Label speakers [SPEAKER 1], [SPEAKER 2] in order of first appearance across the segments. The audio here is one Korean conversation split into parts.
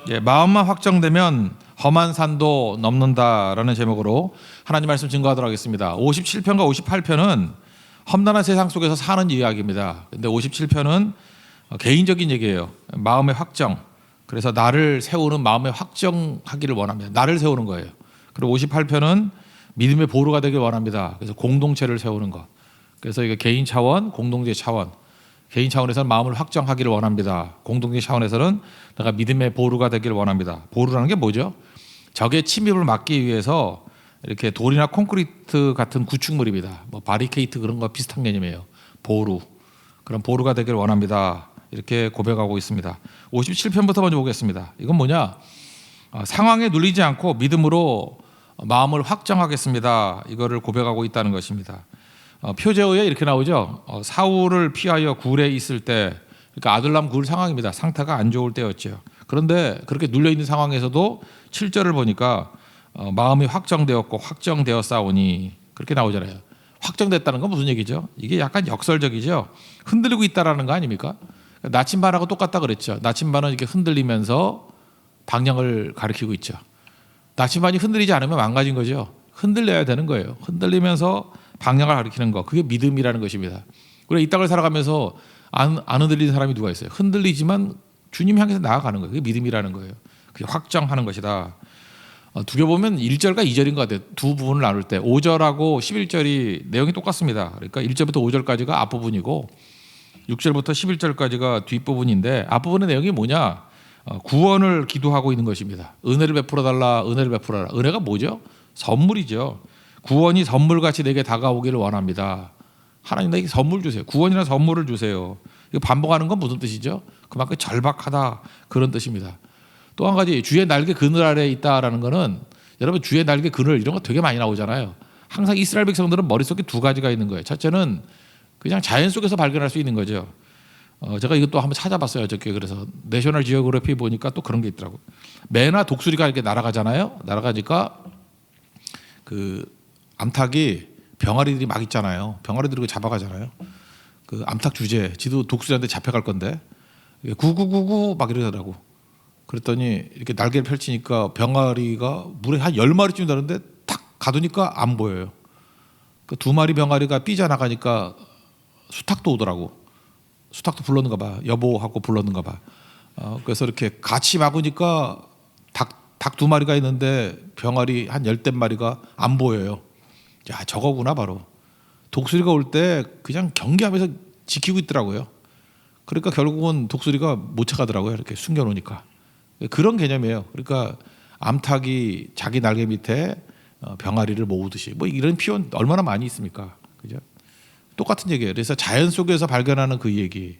[SPEAKER 1] 예, 마음만 확정되면 험한 산도 넘는다라는 제목으로 하나님 말씀 증거하도록 하겠습니다. 57편과 58편은 험난한 세상 속에서 사는 이야기입니다. 근데 57편은 개인적인 얘기예요. 마음의 확정. 그래서 나를 세우는 마음의 확정하기를 원합니다. 나를 세우는 거예요. 그리고 58편은 믿음의 보루가 되길 원합니다. 그래서 공동체를 세우는 것. 그래서 이게 개인 차원, 공동체 차원. 개인 차원에서는 마음을 확정하기를 원합니다. 공동체 차원에서는 내가 믿음의 보루가 되기를 원합니다. 보루라는 게 뭐죠? 적의 침입을 막기 위해서 이렇게 돌이나 콘크리트 같은 구축물입니다. 뭐 바리케이트 그런 거 비슷한 개념이에요. 보루. 그런 보루가 되기를 원합니다. 이렇게 고백하고 있습니다. 57편부터 먼저 보겠습니다. 이건 뭐냐? 상황에 눌리지 않고 믿음으로 마음을 확정하겠습니다. 이거를 고백하고 있다는 것입니다. 표제어에 이렇게 나오죠. 사울을 피하여 굴에 있을 때, 그러니까 아둘람 굴 상황입니다. 상태가 안 좋을 때였죠. 그런데 그렇게 눌려 있는 상황에서도 7절을 보니까 마음이 확정되었고 확정되었사오니 그렇게 나오잖아요. 확정됐다는 건 무슨 얘기죠? 이게 약간 역설적이죠. 흔들리고 있다라는 거 아닙니까? 나침반하고 똑같다 그랬죠. 나침반은 이렇게 흔들리면서 방향을 가리키고 있죠. 나침반이 흔들리지 않으면 망가진 거죠. 흔들려야 되는 거예요. 흔들리면서 방향을 가리키는 거. 그게 믿음이라는 것입니다. 우리가 이 땅을 살아가면서 안 흔들리는 사람이 누가 있어요? 흔들리지만 주님 향해서 나아가는 거예요. 그게 믿음이라는 거예요. 그게 확정하는 것이다. 두개 보면 1절과 2절인 것 같아요. 두 부분을 나눌 때 5절하고 11절이 내용이 똑같습니다. 그러니까 1절부터 5절까지가 앞부분이고 6절부터 11절까지가 뒷부분인데 앞부분의 내용이 뭐냐? 구원을 기도하고 있는 것입니다. 은혜를 베풀어 달라, 은혜를 베풀어라. 은혜가 뭐죠? 선물이죠. 구원이 선물같이 내게 다가오기를 원합니다. 하나님 나에게 선물 주세요. 구원이라는 선물을 주세요. 이거 반복하는 건 무슨 뜻이죠? 그만큼 절박하다 그런 뜻입니다. 또 한 가지 주의 날개 그늘 아래에 있다라는 거는 여러분 주의 날개 그늘 이런 거 되게 많이 나오잖아요. 항상 이스라엘 백성들은 머릿속에 두 가지가 있는 거예요. 첫째는 그냥 자연 속에서 발견할 수 있는 거죠. 제가 이것도 한번 찾아봤어요. 어저께. 그래서 내셔널 지오그래피 보니까 또 그런 게 있더라고요. 매나 독수리가 이렇게 날아가잖아요. 날아가니까 그 암탉이 병아리들이 막 있잖아요. 병아리들이 잡아가잖아요. 그 암탉 주제, 지도 독수리한테 잡혀갈 건데 구구구구 막 이러더라고. 그랬더니 이렇게 날개를 펼치니까 병아리가 물에 한 10마리쯤 되는데 탁 가두니까 안 보여요. 그 2마리 병아리가 삐져나가니까 수탉도 오더라고. 수탉도 불렀는가 봐. 여보하고 불렀는가 봐. 그래서 이렇게 같이 막으니까 닭 2마리가 있는데 병아리 한 10댓마리가 안 보여요. 야, 저거구나 바로. 독수리가 올 때 그냥 경계하면서 지키고 있더라고요. 그러니까 결국은 독수리가 못 찾아가더라고요. 이렇게 숨겨놓으니까. 그런 개념이에요. 그러니까 암탉이 자기 날개 밑에 병아리를 모으듯이 뭐 이런 표현 얼마나 많이 있습니까? 그죠? 똑같은 얘기예요. 그래서 자연 속에서 발견하는 그 얘기.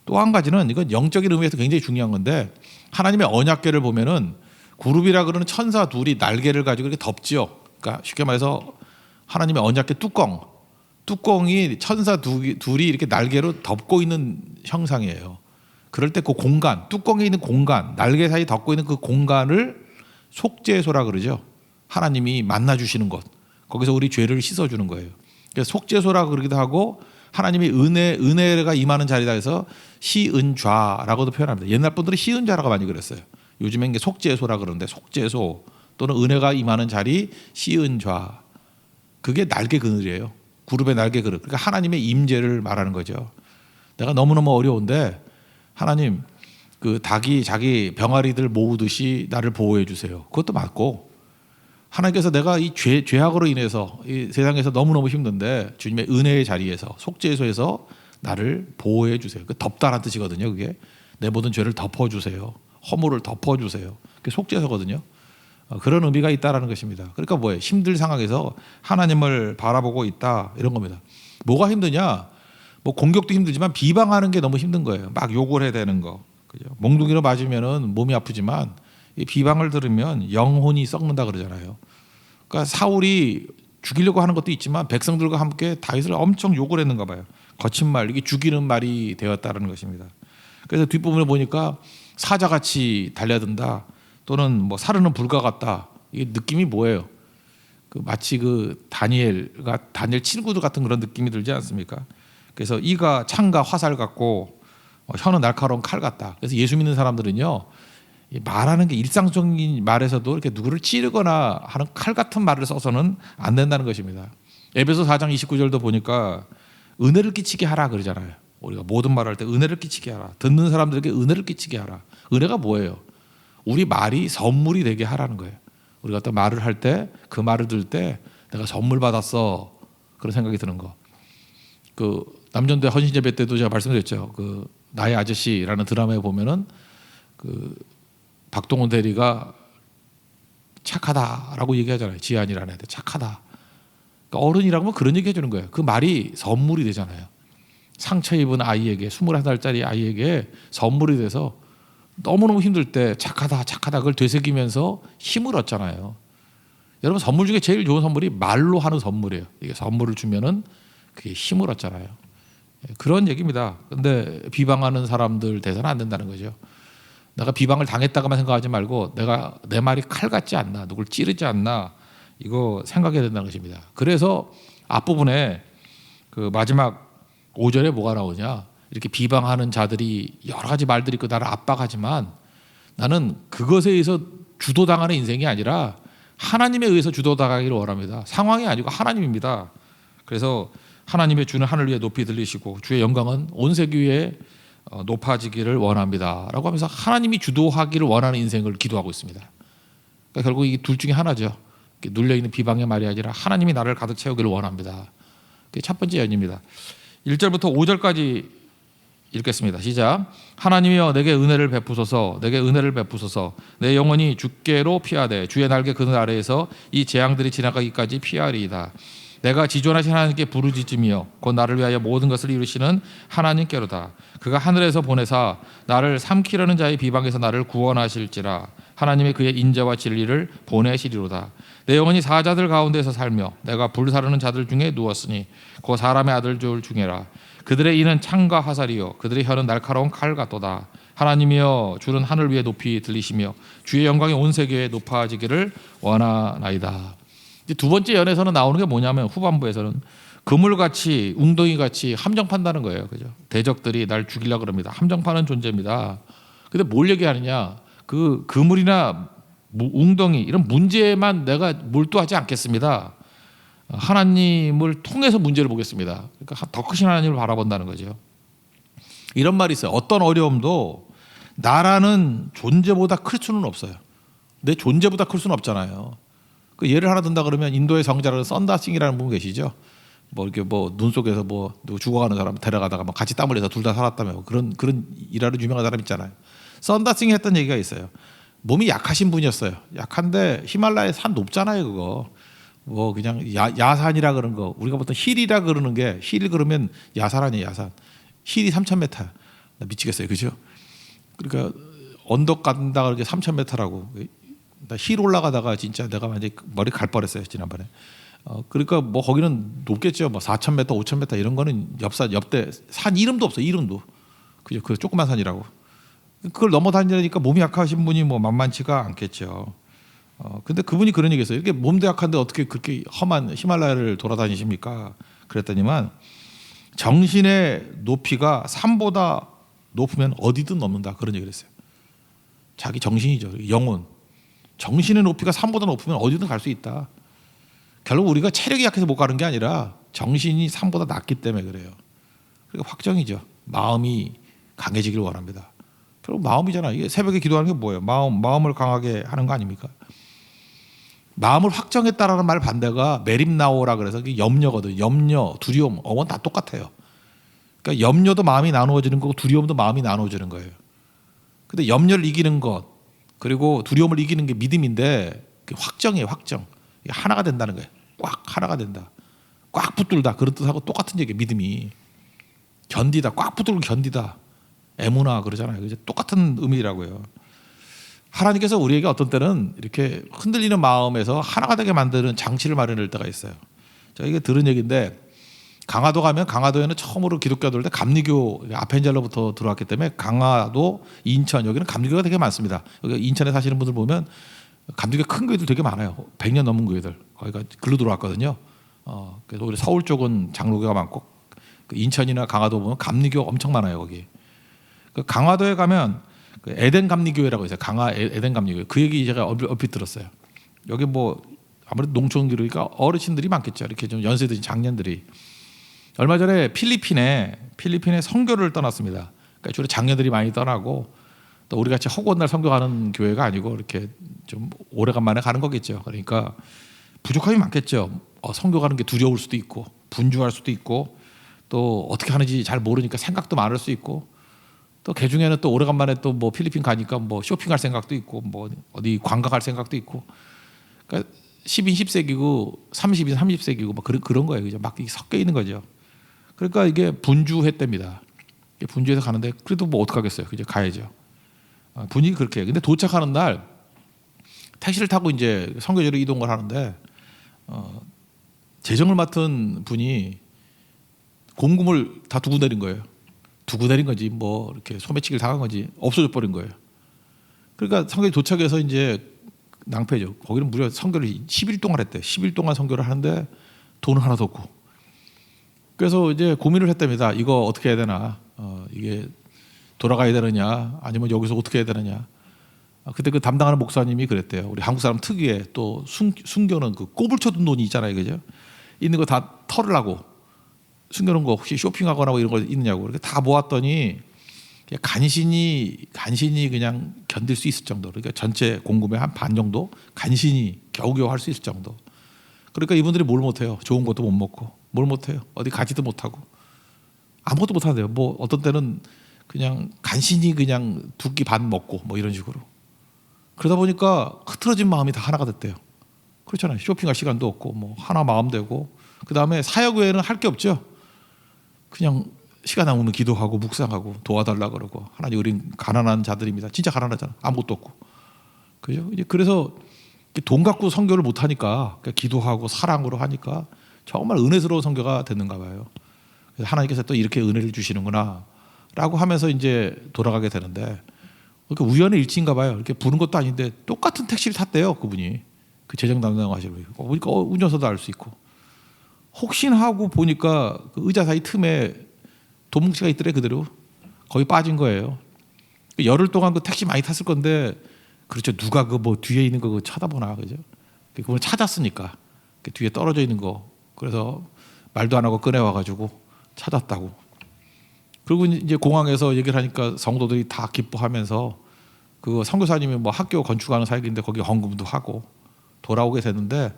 [SPEAKER 1] 또 한 가지는 이건 영적인 의미에서 굉장히 중요한 건데 하나님의 언약궤를 보면은 구룹이라 그러는 천사 둘이 날개를 가지고 이렇게 덮지요. 그러니까 쉽게 말해서 하나님의 언약궤 뚜껑이 천사 둘이 이렇게 날개로 덮고 있는 형상이에요. 그럴 때 그 공간, 뚜껑에 있는 공간, 날개 사이 덮고 있는 그 공간을 속죄소라 그러죠. 하나님이 만나 주시는 곳. 거기서 우리 죄를 씻어 주는 거예요. 그래서 속죄소라 그러기도 하고 하나님이 은혜가 임하는 자리다 해서 시은좌라고도 표현합니다. 옛날 분들은 시은좌라고 많이 그랬어요. 요즘엔 이게 속죄소라 그러는데 속죄소 또는 은혜가 임하는 자리 시은좌. 그게 날개 그늘이에요. 구룹의 날개 그늘. 그러니까 하나님의 임재를 말하는 거죠. 내가 너무너무 어려운데 하나님 그 닭이 자기 병아리들 모으듯이 나를 보호해 주세요. 그것도 맞고 하나님께서 내가 이 죄악으로 인해서 이 세상에서 너무너무 힘든데 주님의 은혜의 자리에서 속죄소에서 나를 보호해 주세요. 그 덮다라는 뜻이거든요. 그게 내 모든 죄를 덮어주세요. 허물을 덮어주세요. 그게 속죄소거든요. 그런 의미가 있다라는 것입니다. 그러니까 뭐예요? 힘들 상황에서 하나님을 바라보고 있다 이런 겁니다. 뭐가 힘드냐? 뭐 공격도 힘들지만 비방하는 게 너무 힘든 거예요. 막 욕을 해야 되는 거. 그죠? 몽둥이로 맞으면은 몸이 아프지만 이 비방을 들으면 영혼이 썩는다 그러잖아요. 그러니까 사울이 죽이려고 하는 것도 있지만 백성들과 함께 다윗을 엄청 욕을 했는가 봐요. 거친 말, 이게 죽이는 말이 되었다는 것입니다. 그래서 뒷부분에 보니까 사자같이 달려든다 또는 뭐 사르는 불과 같다. 이게 느낌이 뭐예요? 그 마치 그 다니엘 친구들 같은 그런 느낌이 들지 않습니까? 그래서 이가 창과 화살 같고 혀는 날카로운 칼 같다. 그래서 예수 믿는 사람들은요 이 말하는 게 일상적인 말에서도 이렇게 누구를 찌르거나 하는 칼 같은 말을 써서는 안 된다는 것입니다. 에베소 4장 29절도 보니까 은혜를 끼치게 하라 그러잖아요. 우리가 모든 말을 할 때 은혜를 끼치게 하라. 듣는 사람들에게 은혜를 끼치게 하라. 은혜가 뭐예요? 우리 말이 선물이 되게 하라는 거예요. 우리가 또 말을 할 때 그 말을 들을 때 내가 선물 받았어 그런 생각이 드는 거. 그 남전대 헌신예배 때도 제가 말씀드렸죠. 그 나의 아저씨라는 드라마에 보면은 그 박동원 대리가 착하다라고 얘기하잖아요. 지안이라는 애들 착하다. 그러니까 어른이라고 하면 그런 얘기 해주는 거예요. 그 말이 선물이 되잖아요. 상처 입은 아이에게 21살짜리 아이에게 선물이 돼서 너무너무 힘들 때 착하다 착하다 그걸 되새기면서 힘을 얻잖아요. 여러분 선물 중에 제일 좋은 선물이 말로 하는 선물이에요. 이게 선물을 주면은 그게 힘을 얻잖아요. 그런 얘기입니다. 근데 비방하는 사람들 대해서는 안 된다는 거죠. 내가 비방을 당했다고만 생각하지 말고 내가 내 말이 칼 같지 않나, 누굴 찌르지 않나 이거 생각해야 된다는 것입니다. 그래서 앞부분에 그 마지막 5절에 뭐가 나오냐? 이렇게 비방하는 자들이 여러 가지 말들이 있고 나를 압박하지만 나는 그것에 의해서 주도당하는 인생이 아니라 하나님에 의해서 주도당하기를 원합니다. 상황이 아니고 하나님입니다. 그래서 하나님의 주는 하늘 위에 높이 들리시고 주의 영광은 온 세계 위에 높아지기를 원합니다 라고 하면서 하나님이 주도하기를 원하는 인생을 기도하고 있습니다. 그러니까 결국 이 둘 중에 하나죠. 눌려있는 비방의 말이 아니라 하나님이 나를 가득 채우기를 원합니다. 그게 첫 번째 연입니다. 1절부터 5절까지 읽겠습니다. 시작. 하나님이여 내게 은혜를 베푸소서, 내게 은혜를 베푸소서. 내 영혼이 주께로 피하되 주의 날개 그늘 아래에서 이 재앙들이 지나가기까지 피하리이다. 내가 지존하신 하나님께 부르짖으며 곧 나를 위하여 모든 것을 이루시는 하나님께로다. 그가 하늘에서 보내사 나를 삼키려는 자의 비방에서 나를 구원하실지라. 하나님의 그의 인자와 진리를 보내시리로다. 내 영혼이 사자들 가운데서 살며 내가 불사르는 자들 중에 누웠으니 곧 사람의 아들들 중에라. 그들의 이는 창과 화살이요 그들의 혀는 날카로운 칼 같도다. 하나님이여 주는 하늘 위에 높이 들리시며 주의 영광이 온 세계에 높아지기를 원하나이다. 두 번째 연에서는 나오는 게 뭐냐면 후반부에서는 그물같이 웅덩이같이 함정판다는 거예요. 그죠? 대적들이 날 죽이려고 그럽니다. 함정파는 존재입니다. 근데 뭘 얘기하느냐? 그 그물이나 웅덩이 이런 문제에만 내가 몰두하지 않겠습니다. 하나님을 통해서 문제를 보겠습니다. 그러니까 더 크신 하나님을 바라본다는 거죠. 이런 말이 있어요. 어떤 어려움도 나라는 존재보다 클 수는 없어요. 내 존재보다 클 수는 없잖아요. 그 예를 하나 든다 그러면 인도의 성자라는 썬다싱이라는 분 계시죠. 뭐 이렇게 뭐 눈 속에서 뭐 누구 죽어가는 사람 데려가다가 뭐 같이 땀 흘려서 둘 다 살았다며 그런 일하는 유명한 사람 있잖아요. 썬다싱이 했던 얘기가 있어요. 몸이 약하신 분이었어요. 약한데 히말라야 산 높잖아요, 그거. 뭐 그냥 야산이라 그런 거 우리가 보통 힐이라 그러는 게 힐 그러면 야산 아니에요, 야산. 힐이 3,000m. 나 미치겠어요, 그죠? 그러니까 언덕 간다 그렇게 3,000m라고. 나 힐 올라가다가 진짜 내가 완전 머리 갈 뻔했어요 지난번에. 그러니까 뭐 거기는 높겠죠. 뭐 4,000m, 5,000m 이런 거는 옆대 산 이름도 없어, 이름도. 그죠? 그 조그만 산이라고. 그걸 넘어 다니니까 몸이 약하신 분이 뭐 만만치가 않겠죠. 근데 그분이 그런 얘기했어요. 이렇게 몸도 약한데 어떻게 그렇게 험한 히말라야를 돌아다니십니까? 그랬더니만 정신의 높이가 산보다 높으면 어디든 넘는다 그런 얘기를 했어요. 자기 정신이죠, 영혼. 정신의 높이가 산보다 높으면 어디든 갈 수 있다. 결국 우리가 체력이 약해서 못 가는 게 아니라 정신이 산보다 낮기 때문에 그래요. 그러니까 확정이죠. 마음이 강해지기를 원합니다. 결국 마음이잖아. 이게 새벽에 기도하는 게 뭐예요? 마음을 강하게 하는 거 아닙니까? 마음을 확정했다라는 말 반대가 메림나오라 그래서 그게 염려거든. 염려, 두려움, 어원 다 똑같아요. 그러니까 염려도 마음이 나누어지는 거고 두려움도 마음이 나누어지는 거예요. 근데 염려를 이기는 것 그리고 두려움을 이기는 게 믿음인데 확정이에요, 확정. 하나가 된다는 거예요. 꽉 하나가 된다. 꽉 붙들다 그런 뜻하고 똑같은 얘기예요. 믿음이 견디다, 꽉 붙들고 견디다. 에무나 그러잖아요. 이제 똑같은 의미라고요. 하나님께서 우리에게 어떤 때는 이렇게 흔들리는 마음에서 하나가 되게 만드는 장치를 마련할 때가 있어요. 제가 이게 들은 얘기인데 강화도 가면 강화도에는 처음으로 기독교들 때 감리교 아펜젤로부터 들어왔기 때문에 강화도, 인천 여기는 감리교가 되게 많습니다. 여기 인천에 사시는 분들 보면 감리교 큰 교회들 되게 많아요. 100년 넘은 교회들 거기가 글로 들어왔거든요. 그래서 우리 서울 쪽은 장로교가 많고 인천이나 강화도 보면 감리교 엄청 많아요. 거기. 그 강화도에 가면 그 에덴 감리교회라고 있어요. 강화 에덴 감리교회. 그 얘기 제가 얼핏 들었어요. 여기 뭐 아무래도 농촌 기르니까 어르신들이 많겠죠. 이렇게 좀 연세 드신 장년들이 얼마 전에 필리핀에 선교를 떠났습니다. 그러니까 주로 장년들이 많이 떠나고 또 우리 같이 허구한 날 선교 가는 교회가 아니고 이렇게 좀 오래간만에 가는 거겠죠. 그러니까 부족함이 많겠죠. 선교 가는 게 두려울 수도 있고 분주할 수도 있고 또 어떻게 하는지 잘 모르니까 생각도 많을 수 있고 또 그 중에는 또 오래간만에 또 뭐 필리핀 가니까 뭐 쇼핑할 생각도 있고 뭐 어디 관광 갈 생각도 있고 그러니까 10인 10세기고 30인 30세기고 막 그런 거예요. 그죠? 막 섞여 있는 거죠. 그러니까 이게 분주했답니다. 분주해서 가는데 그래도 뭐 어떡하겠어요. 그죠? 가야죠. 분위기 그렇게 해요. 근데 도착하는 날 택시를 타고 이제 선교지로 이동을 하는데 재정을 맡은 분이 공금을 다 두고 내린 거예요. 두고 내린 거지 뭐 이렇게 소매치기를 당한 거지 없어져 버린 거예요. 그러니까 선교지 도착해서 이제 낭패죠. 거기는 무려 선교를 10일 동안 했대. 10일 동안 선교를 하는데 돈 하나도 없고. 그래서 이제 고민을 했답니다. 이거 어떻게 해야 되나? 이게 돌아가야 되느냐? 아니면 여기서 어떻게 해야 되느냐? 그때 그 담당하는 목사님이 그랬대요. 우리 한국 사람 특유의 또 숨겨놓은 그 꼬불쳐둔 돈이 있잖아요, 그죠? 있는 거 다 털으려고 숨겨놓은 거 혹시 쇼핑하거나 뭐 이런 거 있느냐고 이렇게 다 모았더니 간신히 그냥 견딜 수 있을 정도. 그러니까 전체 공금의 한 반 정도 간신히 겨우겨우 할 수 있을 정도. 그러니까 이분들이 뭘 못해요? 좋은 것도 못 먹고 뭘 못해요? 어디 가지도 못하고 아무것도 못하대요. 뭐 어떤 때는 그냥 간신히 그냥 두 끼 반 먹고 뭐 이런 식으로. 그러다 보니까 흐트러진 마음이 다 하나가 됐대요. 그렇잖아요. 쇼핑할 시간도 없고 뭐 하나 마음 되고 그 다음에 사역 외에는 할 게 없죠. 그냥 시간 남으면 기도하고 묵상하고 도와달라 그러고 하나님 우린 가난한 자들입니다. 진짜 가난하잖아. 아무것도 없고. 그죠? 이제 그래서 돈 갖고 선교를 못 하니까 기도하고 사랑으로 하니까 정말 은혜스러운 선교가 됐는가 봐요. 그래서 하나님께서 또 이렇게 은혜를 주시는구나라고 하면서 이제 돌아가게 되는데 그러니까 우연의 일치인가 봐요. 이렇게 부른 것도 아닌데 똑같은 택시를 탔대요. 그분이 그 재정 담당하시고 보니까 운전서도 알 수 있고 혹시나 하고 보니까 그 의자 사이 틈에 돈 뭉치가 있더래 그대로 거기 빠진 거예요. 열흘 동안 그 택시 많이 탔을 건데 그렇죠. 누가 그 뭐 뒤에 있는 거 쳐다보나 그죠? 그걸 찾았으니까 그 뒤에 떨어져 있는 거 그래서 말도 안 하고 꺼내와 가지고 찾았다고. 그리고 이제 공항에서 얘기를 하니까 성도들이 다 기뻐하면서 그 선교사님이 뭐 학교 건축하는 사역인데 거기 헌금도 하고 돌아오게 됐는데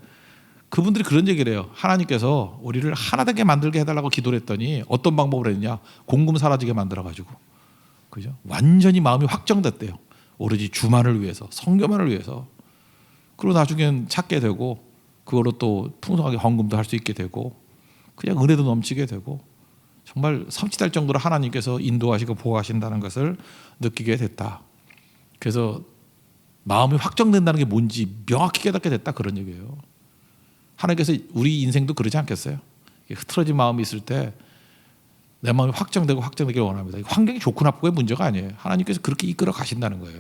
[SPEAKER 1] 그분들이 그런 얘기를 해요. 하나님께서 우리를 하나 되게 만들게 해달라고 기도를 했더니 어떤 방법을 했냐? 공금 사라지게 만들어가지고 그죠? 완전히 마음이 확정됐대요. 오로지 주만을 위해서 성교만을 위해서. 그리고 나중엔 찾게 되고 그걸로 또 풍성하게 헌금도 할 수 있게 되고 그냥 은혜도 넘치게 되고 정말 섬찟할 정도로 하나님께서 인도하시고 보호하신다는 것을 느끼게 됐다. 그래서 마음이 확정된다는 게 뭔지 명확히 깨닫게 됐다 그런 얘기예요. 하나님께서 우리 인생도 그러지 않겠어요? 흐트러진 마음이 있을 때 내 마음이 확정되기를 원합니다. 환경이 좋고 나쁘고의 문제가 아니에요. 하나님께서 그렇게 이끌어 가신다는 거예요.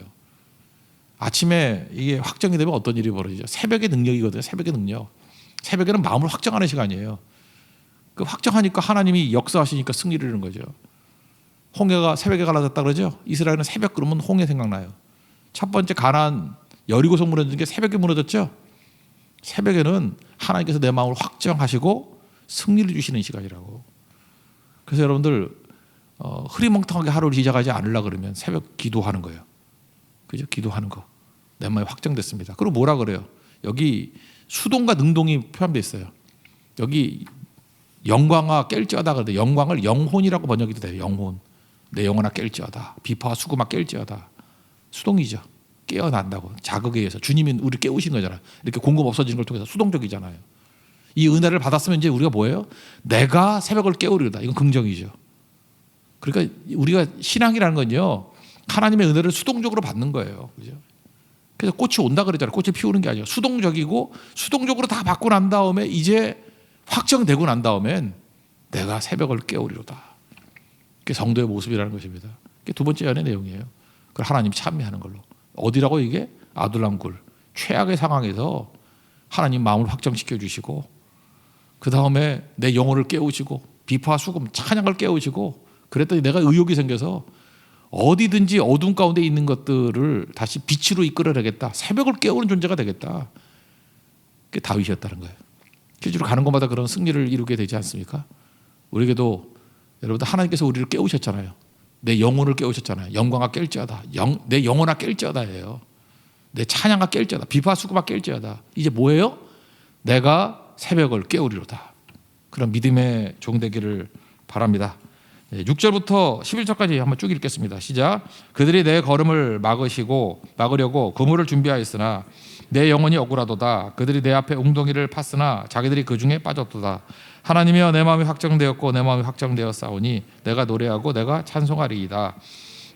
[SPEAKER 1] 아침에 이게 확정이 되면 어떤 일이 벌어지죠? 새벽의 능력이거든요. 새벽의 능력. 새벽에는 마음을 확정하는 시간이에요. 그 확정하니까 하나님이 역사하시니까 승리를 이루는 거죠. 홍해가 새벽에 갈라졌다 그러죠. 이스라엘은 새벽 그러면 홍해 생각나요. 첫 번째 가나안 여리고성 무너진 게 새벽에 무너졌죠. 새벽에는 하나님께서 내 마음을 확정하시고 승리를 주시는 시간이라고. 그래서 여러분들 흐리멍텅하게 하루를 시작하지 않으려 그러면 새벽 기도하는 거예요. 그죠? 기도하는 거. 내 마음이 확정됐습니다. 그리고 뭐라 그래요? 여기 수동과 능동이 포함되어 있어요. 여기 영광아 깰지어다 그러는데 영광을 영혼이라고 번역이 돼요. 영혼. 내 영혼아 깰지어다. 비파와 수구마 깰지어다. 수동이죠. 깨어난다고. 자극에 의해서. 주님이 우리를 깨우신 거잖아요. 이렇게 공급 없어지는 걸 통해서 수동적이잖아요. 이 은혜를 받았으면 이제 우리가 뭐예요? 내가 새벽을 깨우리로다. 이건 긍정이죠. 그러니까 우리가 신앙이라는 건요. 하나님의 은혜를 수동적으로 받는 거예요. 그죠? 그래서 꽃이 온다 그러잖아요. 꽃을 피우는 게 아니라 수동적이고 수동적으로 다 받고 난 다음에 이제 확정되고 난 다음엔 내가 새벽을 깨우리로다. 그게 성도의 모습이라는 것입니다. 그게 두 번째 연의 내용이에요. 그걸 하나님이 찬미하는 걸로. 어디라고 이게? 아둘람굴. 최악의 상황에서 하나님 마음을 확정시켜 주시고 그 다음에 내 영혼을 깨우시고 비파와 수금 찬양을 깨우시고 그랬더니 내가 의욕이 생겨서 어디든지 어둠 가운데 있는 것들을 다시 빛으로 이끌어내겠다. 새벽을 깨우는 존재가 되겠다. 그게 다윗이었다는 거예요. 실제로 가는 곳마다 그런 승리를 이루게 되지 않습니까? 우리에게도 여러분들 하나님께서 우리를 깨우셨잖아요. 내 영혼을 깨우셨잖아요. 영광아 깰지어다. 내 영혼아 깰지어다예요. 내 찬양아 깰지어다. 비파 수고가 깰지어다. 이제 뭐예요? 내가 새벽을 깨우리로다. 그런 믿음의 종 되기를 바랍니다. 6절부터 11절까지 한번 쭉 읽겠습니다. 시작. 그들이 내 걸음을 막으려고 그물을 준비하였으나 내 영혼이 억울하도다. 그들이 내 앞에 웅덩이를 팠으나 자기들이 그 중에 빠졌도다. 하나님이여 내 마음이 확정되었고 내 마음이 확정되었사오니 내가 노래하고 내가 찬송하리이다.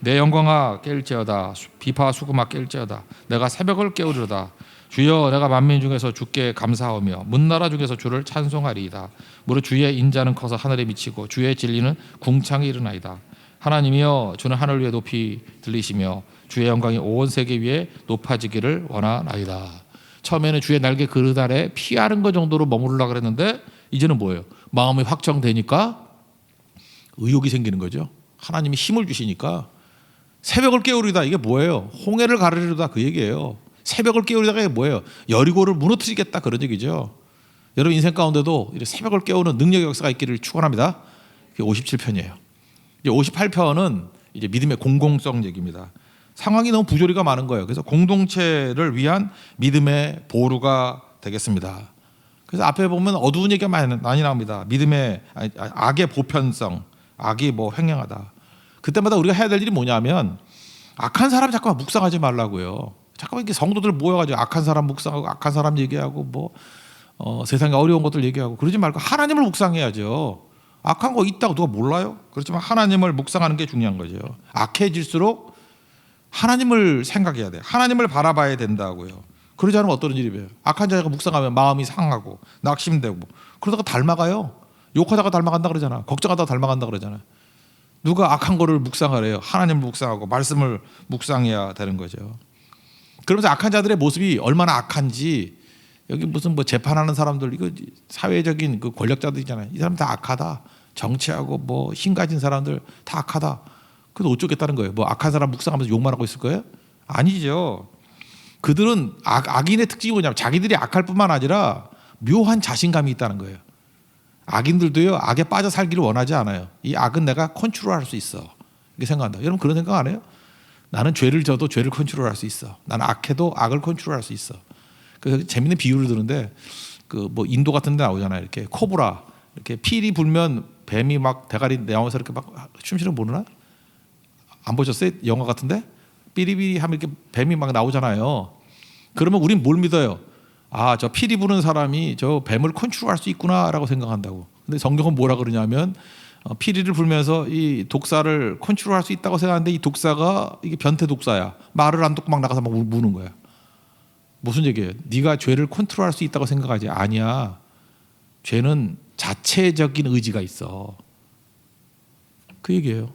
[SPEAKER 1] 내 영광아 깰지어다. 비파와 수금아 깰지어다. 내가 새벽을 깨우리로다. 주여 내가 만민 중에서 주께 감사하며 문나라 중에서 주를 찬송하리이다. 무릇 주의 인자는 커서 하늘에 미치고 주의 진리는 궁창에 이르나이다. 하나님이여 주는 하늘 위에 높이 들리시며 주의 영광이 온 세계 위에 높아지기를 원하나이다. 처음에는 주의 날개 그릇 아래 피하는 것 정도로 머무르려고 그랬는데 이제는 뭐예요? 마음이 확정되니까 의욕이 생기는 거죠. 하나님이 힘을 주시니까 새벽을 깨우리다. 이게 뭐예요? 홍해를 가르리다 그 얘기예요. 새벽을 깨우리다가 뭐예요? 여리고를 무너뜨리겠다 그런 얘기죠. 여러분 인생 가운데도 새벽을 깨우는 능력의 역사가 있기를 축원합니다. 그게 57편이에요. 이제 58편은 이제 믿음의 공공성 얘기입니다. 상황이 너무 부조리가 많은 거예요. 그래서 공동체를 위한 믿음의 보루가 되겠습니다. 그래서 앞에 보면 어두운 얘기가 많이 나옵니다. 믿음의 악의 보편성, 악이 뭐 횡행하다. 그때마다 우리가 해야 될 일이 뭐냐면 악한 사람 자꾸만 묵상하지 말라고요. 잠깐만 이렇게 성도들 모여가지고 악한 사람 묵상하고 악한 사람 얘기하고 뭐 세상에 어려운 것들 얘기하고 그러지 말고 하나님을 묵상해야죠. 악한 거 있다고 누가 몰라요? 그렇지만 하나님을 묵상하는 게 중요한 거죠. 악해질수록 하나님을 생각해야 돼요. 하나님을 바라봐야 된다고요. 그러지 않으면 어떤 일이 돼요? 악한 자가 묵상하면 마음이 상하고 낙심되고 그러다가 닮아가요. 욕하다가 닮아간다 그러잖아. 걱정하다가 닮아간다 그러잖아. 누가 악한 거를 묵상하래요? 하나님을 묵상하고 말씀을 묵상해야 되는 거죠. 그러면서 악한 자들의 모습이 얼마나 악한지 여기 무슨 뭐 재판하는 사람들 이거 사회적인 그 권력자들이잖아요. 이 사람 다 악하다. 정치하고 뭐 힘 가진 사람들 다 악하다. 그래서 어쩌겠다는 거예요. 뭐 악한 사람 묵상하면서 욕만 하고 있을 거예요? 아니죠. 그들은 악인의 특징이 뭐냐면 자기들이 악할 뿐만 아니라 묘한 자신감이 있다는 거예요. 악인들도요 악에 빠져 살기를 원하지 않아요. 이 악은 내가 컨트롤할 수 있어. 이렇게 생각한다. 여러분 그런 생각 안 해요? 나는 죄를 져도 죄를 컨트롤할 수 있어. 나는 악해도 악을 컨트롤할 수 있어. 그래서 재밌는 비유를 드는데 그 뭐 인도 같은 데 나오잖아요. 이렇게 코브라 이렇게 필이 불면 뱀이 막 대가리 나와서 이렇게 막 춤추는 거 모르나? 안 보셨어요? 영화 같은데 삐리삐리 하면 이렇게 뱀이 막 나오잖아요. 그러면 우린 뭘 믿어요? 아, 저 피리 부는 사람이 저 뱀을 컨트롤할 수 있구나라고 생각한다고. 근데 성경은 뭐라 그러냐면 피리를 불면서 이 독사를 컨트롤할 수 있다고 생각하는데 이 독사가 이게 변태 독사야. 말을 안 듣고 막 나가서 막 무는 거야. 무슨 얘기예요? 네가 죄를 컨트롤할 수 있다고 생각하지? 아니야. 죄는 자체적인 의지가 있어. 그 얘기예요.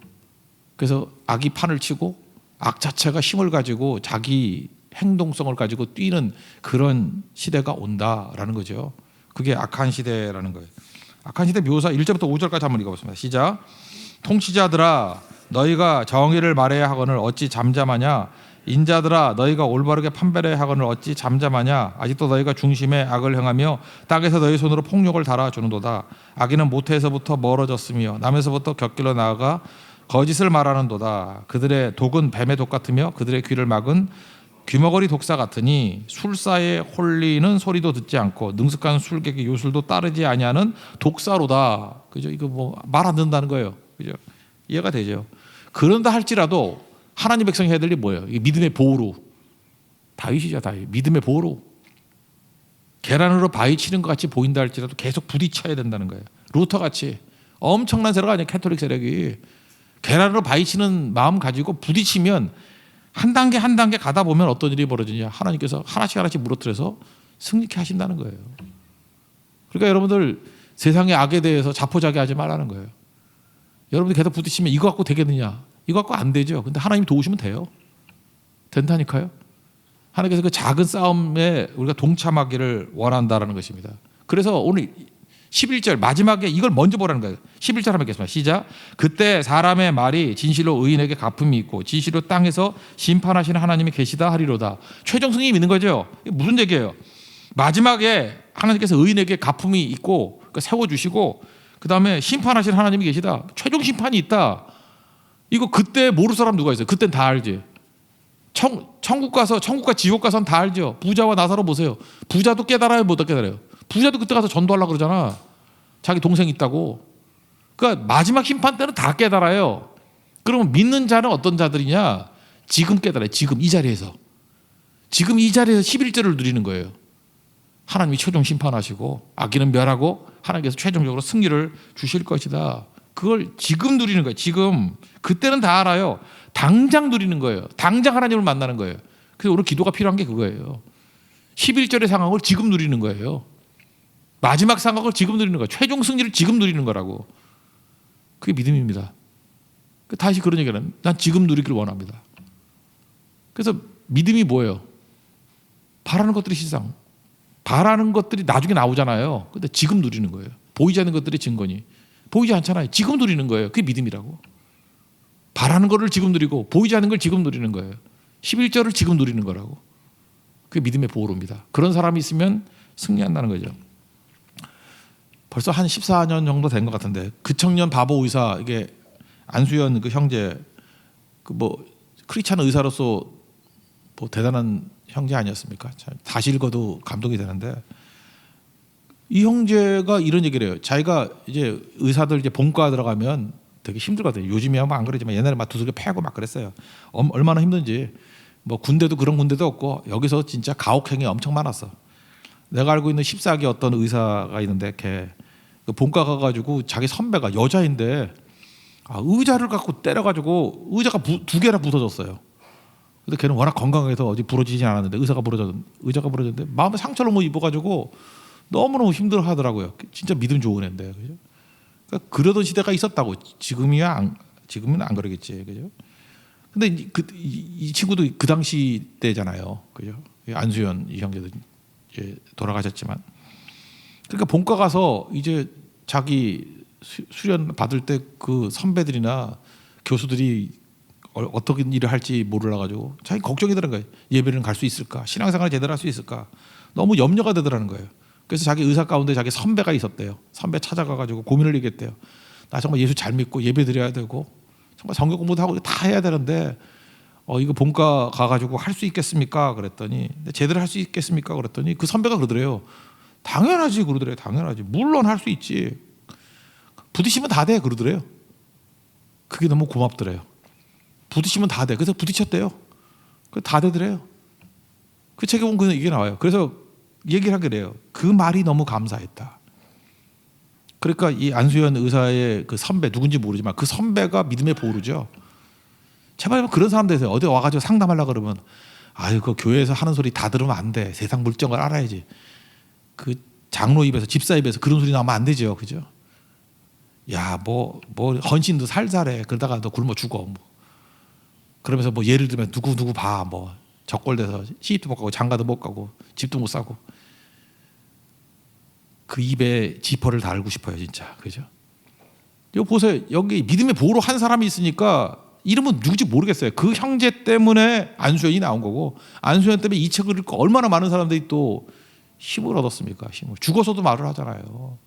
[SPEAKER 1] 그래서 악이 판을 치고 악 자체가 힘을 가지고 자기 행동성을 가지고 뛰는 그런 시대가 온다라는 거죠. 그게 악한 시대라는 거예요. 악한 시대 묘사 1절부터 5절까지 한번 읽어보겠습니다. 시작. 통치자들아 너희가 정의를 말해야 하거늘 어찌 잠잠하냐. 인자들아 너희가 올바르게 판별해야 하거늘 어찌 잠잠하냐. 아직도 너희가 중심에 악을 행하며 땅에서 너희 손으로 폭력을 달아주는도다. 악인은 모태에서부터 멀어졌으며 남에서부터 곁길로 나아가 거짓을 말하는도다. 그들의 독은 뱀의 독 같으며 그들의 귀를 막은 귀머거리 독사 같으니 술사에 홀리는 소리도 듣지 않고 능숙한 술객의 요술도 따르지 아니하는 독사로다. 그죠? 이거 뭐 말 안 듣는다는 거예요. 그죠? 이해가 되죠. 그런다 할지라도 하나님 백성이 해야 될 일이 뭐예요? 이게 믿음의 보호로. 다윗이죠, 다윗. 믿음의 보호로. 계란으로 바위 치는 것 같이 보인다 할지라도 계속 부딪혀야 된다는 거예요. 루터 같이 엄청난 세력 아니에요, 캐톨릭 세력이. 계란으로 바위 치는 마음 가지고 부딪히면 한 단계 한 단계 가다 보면 어떤 일이 벌어지냐. 하나님께서 하나씩 하나씩 무너뜨려서 승리케 하신다는 거예요. 그러니까 여러분들 세상의 악에 대해서 자포자기하지 말라는 거예요. 여러분들 계속 부딪히면 이거 갖고 되겠느냐. 이거 갖고 안 되죠. 근데 하나님 도우시면 돼요. 된다니까요. 하나님께서 그 작은 싸움에 우리가 동참하기를 원한다라는 것입니다. 그래서 오늘 11절 마지막에 이걸 먼저 보라는 거예요. 11절 한번 읽겠습니다. 시작. 그때 사람의 말이 진실로 의인에게 갚음이 있고 진실로 땅에서 심판하시는 하나님이 계시다 하리로다. 최종 승인이 있는 거죠. 이게 무슨 얘기예요? 마지막에 하나님께서 의인에게 갚음이 있고 세워주시고 그 다음에 심판하시는 하나님이 계시다. 최종 심판이 있다. 이거 그때 모를 사람 누가 있어요? 그땐 다 알지. 천국과 지옥 가서는 다 알죠. 부자와 나사로 보세요. 부자도 깨달아요, 못 깨달아요? 부자도 그때 가서 전도하려고 그러잖아. 자기 동생 있다고. 그러니까 마지막 심판 때는 다 깨달아요. 그러면 믿는 자는 어떤 자들이냐? 지금 깨달아요. 지금 이 자리에서. 지금 이 자리에서 11절을 누리는 거예요. 하나님이 최종 심판하시고 악인은 멸하고 하나님께서 최종적으로 승리를 주실 것이다. 그걸 지금 누리는 거예요. 지금. 그때는 다 알아요. 당장 누리는 거예요. 당장 하나님을 만나는 거예요. 그래서 우리 기도가 필요한 게 그거예요. 11절의 상황을 지금 누리는 거예요. 마지막 상황을 지금 누리는 거예요. 최종 승리를 지금 누리는 거라고. 그게 믿음입니다. 다시 그런 얘기는 난 지금 누리기를 원합니다. 그래서 믿음이 뭐예요? 바라는 것들이 실상. 바라는 것들이 나중에 나오잖아요. 근데 지금 누리는 거예요. 보이지 않는 것들이 증거니. 보이지 않잖아요. 지금 누리는 거예요. 그게 믿음이라고. 바라는 거를 지금 누리고 보이지 않는 걸 지금 누리는 거예요. 11절을 지금 누리는 거라고. 그게 믿음의 보호로입니다. 그런 사람이 있으면 승리한다는 거죠. 벌써 한 14년 정도 된 것 같은데 그 청년 바보 의사 이게 안수현 그 형제 그 뭐 크리스찬 의사로서 뭐 대단한 형제 아니었습니까? 다시 읽어도 감동이 되는데 이 형제가 이런 얘기를 해요. 자기가 이제 의사들 이제 본과 들어가면 되게 힘들거든요. 요즘이야 뭐 안 그러지만 옛날에 막 두들겨 패고 막 그랬어요. 얼마나 힘든지. 뭐 군대도 그런 군대도 없고 여기서 진짜 가혹행위 엄청 많았어. 내가 알고 있는 14기 어떤 의사가 있는데 걔 그 본과 가가지고 자기 선배가 여자인데 의자를 갖고 때려가지고 의자가 두 개나 부서졌어요. 근데 걔는 워낙 건강해서 어디 부러지지 않았는데 의자가 부러졌는데 마음에 상처를 뭐 입어가지고 너무너무 힘들어하더라고요. 진짜 믿음 좋은 애인데 그죠? 그러니까 그러던 시대가 있었다고. 지금은 안 그러겠지, 그죠? 근데 이 친구도 그 당시 때잖아요, 그죠? 안수현 이 형제도 이제 돌아가셨지만, 그러니까 본과 가서 이제 자기 수련 받을 때 그 선배들이나 교수들이 어떻게 일을 할지 몰라 가지고 자기 걱정이 되는 거예요. 예배는 갈 수 있을까? 신앙생활 제대로 할 수 있을까? 너무 염려가 되더라는 거예요. 그래서 자기 의사 가운데 자기 선배가 있었대요. 선배 찾아가 가지고 고민을 얘기했대요. 나 정말 예수 잘 믿고 예배 드려야 되고 정말 성경 공부도 하고 다 해야 되는데 이거 본과 가가지고 할 수 있겠습니까? 그랬더니 제대로 할 수 있겠습니까? 그랬더니 그 선배가 그러더래요. 당연하지 그러더래요. 당연하지. 물론 할 수 있지. 부딪히면 다 돼 그러더래요. 그게 너무 고맙더래요. 부딪히면 다 돼. 그래서 부딪혔대요. 다 되더래요. 그 책에 보면 이게 나와요. 그래서 얘기를 하게 돼요. 그 말이 너무 감사했다. 그러니까 이 안수현 의사의 그 선배 누군지 모르지만 그 선배가 믿음의 보루죠. 제발 그런 사람들 되세요. 어디 와가지고 상담하려고 그러면 그 교회에서 하는 소리 다 들으면 안 돼. 세상 물정을 알아야지. 그 장로 입에서 집사 입에서 그런 소리 나오면 안 되죠. 그죠? 야, 뭐 헌신도 살살해. 그러다가 너 굶어 죽어. 뭐. 그러면서 뭐 예를 들면 누구 봐. 뭐 적골돼서 시집도 못 가고 장가도 못 가고 집도 못 사고. 그 입에 지퍼를 달고 싶어요, 진짜. 그죠? 여기 보세요. 여기 믿음의 보호로 한 사람이 있으니까 이름은 누구지 모르겠어요. 그 형제 때문에 안수현이 나온 거고 안수현 때문에 이 책을 읽고 얼마나 많은 사람들이 또 힘을 얻었습니까? 힘을. 죽어서도 말을 하잖아요.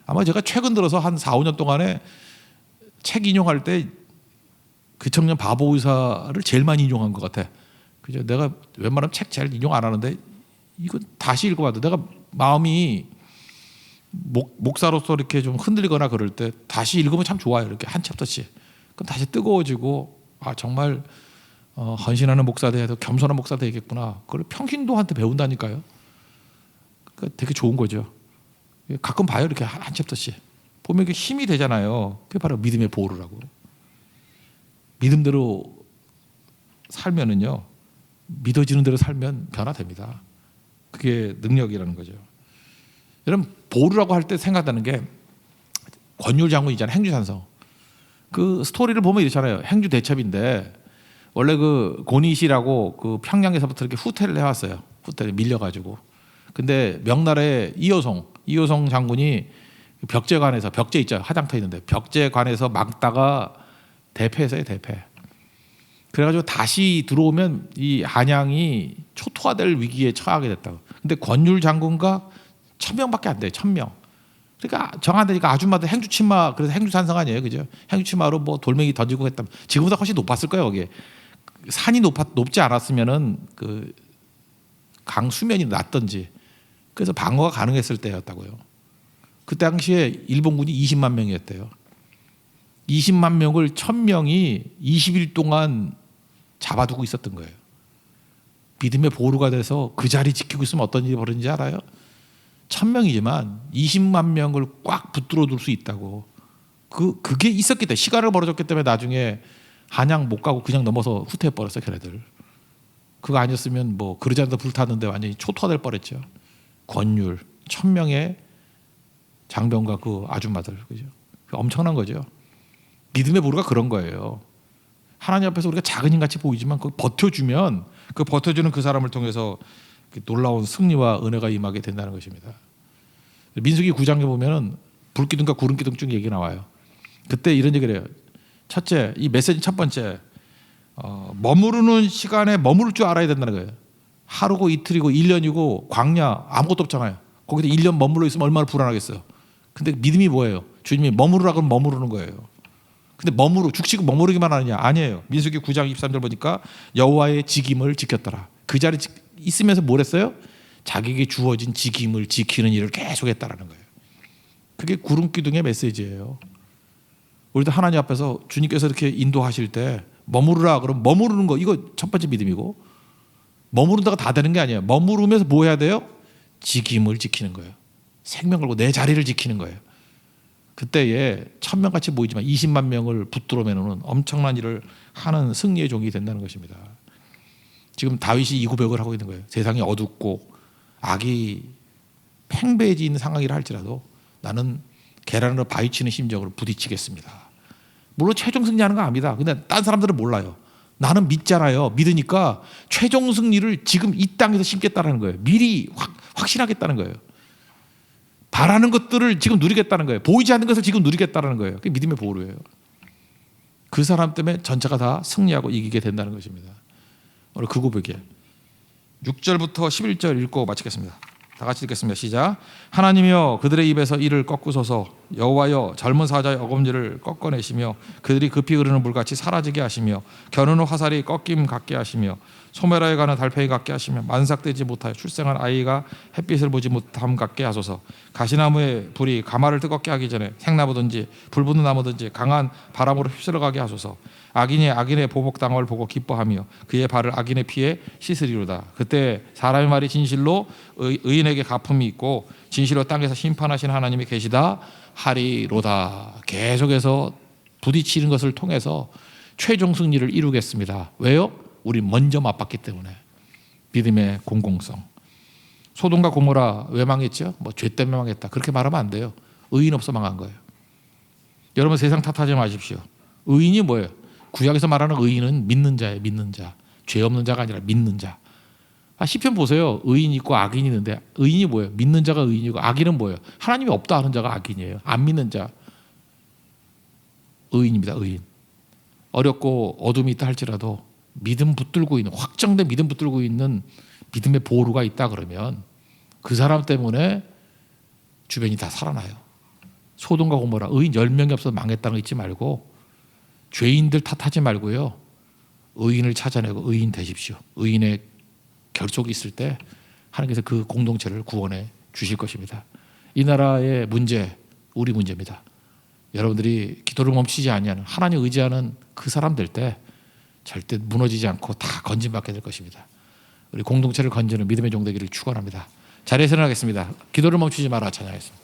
[SPEAKER 1] 아마 제가 최근 들어서 한 4, 5년 동안에 책 인용할 때 그 청년 바보 의사를 제일 많이 인용한 것 같아. 그죠? 내가 웬만하면 책 잘 인용 안 하는데 이거 다시 읽어봐도 내가 마음이 목사로서 이렇게 좀 흔들리거나 그럴 때 다시 읽으면 참 좋아요. 이렇게 한 챕터씩. 그럼 다시 뜨거워지고 정말 헌신하는 목사 돼야 겸손한 목사 되겠구나. 그걸 평신도한테 배운다니까요. 그러니까 되게 좋은 거죠. 가끔 봐요. 이렇게 한 챕터씩. 보면 이게 힘이 되잖아요. 그게 바로 믿음의 보루라고. 믿음대로 살면은요. 믿어지는 대로 살면 변화됩니다. 그게 능력이라는 거죠. 여러분 보루라고 할 때 생각나는 게 권율 장군 있잖아요. 행주산성. 그 스토리를 보면 이렇잖아요. 행주 대첩인데 원래 그 고니시라고 그 평양에서부터 이렇게 후퇴를 해왔어요. 후퇴를 밀려가지고. 근데 명나라의 이효성 장군이 벽제관에서 벽제 있죠. 화장터 있는데 벽제관에서 막다가 대패했어요. 대패. 그래가지고 다시 들어오면 이 한양이 초토화될 위기에 처하게 됐다고. 근데 권율 장군과 1000명밖에 안 돼요. 1000명. 그러니까 정한되니까 아줌마들 행주치마, 그래서 행주산성 아니에요, 그죠? 행주치마로 뭐 돌멩이 던지고 했다. 지금보다 훨씬 높았을 거예요. 거기에 산이 높지 않았으면은 그 강 수면이 낮던지. 그래서 방어가 가능했을 때였다고요. 그 당시에 일본군이 20만 명이었대요. 20만 명을 1000명이 20일 동안 잡아두고 있었던 거예요. 믿음의 보루가 돼서 그 자리 지키고 있으면 어떤 일이 벌어진지 알아요? 1000명이지만 20만 명을 꽉 붙들어 둘 수 있다고. 그게 있었기 때문에, 시간을 벌어줬기 때문에 나중에 한양 못 가고 그냥 넘어서 후퇴해 버렸어, 걔네들. 그거 아니었으면 뭐 그러지 않아도 불탔는데 완전히 초토화될 뻔했죠. 권율 1000명의 장병과 그 아줌마들, 그죠? 엄청난 거죠. 믿음의 보루가 그런 거예요. 하나님 앞에서 우리가 작은 힘같이 보이지만 그 버텨주면, 그 버텨주는 그 사람을 통해서 놀라운 승리와 은혜가 임하게 된다는 것입니다. 민수기 9장에 보면은 불기둥과 구름기둥 중 얘기 나와요. 그때 이런 얘기를 해요. 첫째, 이 메시지 첫 번째, 머무르는 시간에 머무를 줄 알아야 된다는 거예요. 하루고 이틀이고 1년이고 광야 아무것도 없잖아요. 거기서 1년 머물러 있으면 얼마나 불안하겠어요. 근데 믿음이 뭐예요? 주님이 머무르라 그러면 머무르는 거예요. 근데 죽시고 머무르기만 하느냐? 아니에요. 민수기 9장 23절 보니까 여호와의 직임을 지켰더라. 그 자리에 있으면서 뭘 했어요? 자기에게 주어진 직임을 지키는 일을 계속했다라는 거예요. 그게 구름기둥의 메시지예요. 우리도 하나님 앞에서 주님께서 이렇게 인도하실 때 머무르라 그러면 머무르는 거, 이거 첫 번째 믿음이고, 머무른다가 다 되는 게 아니에요. 머무르면서 뭐 해야 돼요? 직임을 지키는 거예요. 생명 걸고 내 자리를 지키는 거예요. 그때에 1000명 같이 모이지만 20만 명을 붙들어 매는 엄청난 일을 하는 승리의 종이 된다는 것입니다. 지금 다윗이 이 고백을 하고 있는 거예요. 세상이 어둡고 악이 팽배해지 있는 상황이라 할지라도 나는 계란으로 바위치는 심정으로 부딪히겠습니다. 물론 최종 승리하는 거 압니다. 근데 딴 사람들은 몰라요. 나는 믿잖아요. 믿으니까 최종 승리를 지금 이 땅에서 심겠다는 거예요. 미리 확신하겠다는 거예요. 바라는 것들을 지금 누리겠다는 거예요. 보이지 않는 것을 지금 누리겠다는 거예요. 그게 믿음의 보루예요. 그 사람 때문에 전체가 다 승리하고 이기게 된다는 것입니다. 오늘 그 고백에 6절부터 11절 읽고 마치겠습니다. 다 같이 읽겠습니다. 시작. 하나님이여 그들의 입에서 이를 꺾으소서. 여호와여 젊은 사자의 어금니를 꺾어내시며 그들이 급히 흐르는 물같이 사라지게 하시며 겨누는 화살이 꺾임 같게 하시며 소멸하여 가는 달팽이 같게 하시며 만삭되지 못하여 출생한 아이가 햇빛을 보지 못함 같게 하소서. 가시나무의 불이 가마를 뜨겁게 하기 전에 생나무든지 불 붙는 나무든지 강한 바람으로 휩쓸어가게 하소서. 악인이 악인의 보복당함을 보고 기뻐하며 그의 발을 악인의 피에 씻으리로다. 그때 사람의 말이 진실로 의인에게 갚음이 있고 진실로 땅에서 심판하신 하나님이 계시다 하리로다. 계속해서 부딪히는 것을 통해서 최종 승리를 이루겠습니다. 왜요? 우리 먼저 맛봤기 때문에. 믿음의 공공성. 소돔과 고모라 왜 망했죠? 뭐 죄 때문에 망했다. 그렇게 말하면 안 돼요. 의인 없어 망한 거예요. 여러분 세상 탓하지 마십시오. 의인이 뭐예요? 구약에서 말하는 의인은 믿는 자예요. 믿는 자. 죄 없는 자가 아니라 믿는 자. 시편 보세요. 의인이 있고 악인이 있는데 의인이 뭐예요? 믿는 자가 의인이고 악인은 뭐예요? 하나님이 없다 하는 자가 악인이에요. 안 믿는 자 의인입니다. 의인. 어렵고 어둠이 있다 할지라도 믿음 붙들고 있는, 확정된 믿음 붙들고 있는 믿음의 보루가 있다 그러면 그 사람 때문에 주변이 다 살아나요. 소돔과 고모라 의인 10명이 없어서 망했다는 거 잊지 말고 죄인들 탓하지 말고요. 의인을 찾아내고 의인 되십시오. 의인의 결속이 있을 때 하나님께서 그 공동체를 구원해 주실 것입니다. 이 나라의 문제, 우리 문제입니다. 여러분들이 기도를 멈추지 아니하는, 하나님 의지하는 그 사람 될 때 절대 무너지지 않고 다 건진받게 될 것입니다. 우리 공동체를 건지는 믿음의 종 되기를 축원합니다. 자리에서 일어나겠습니다. 기도를 멈추지 마라 찬양하겠습니다.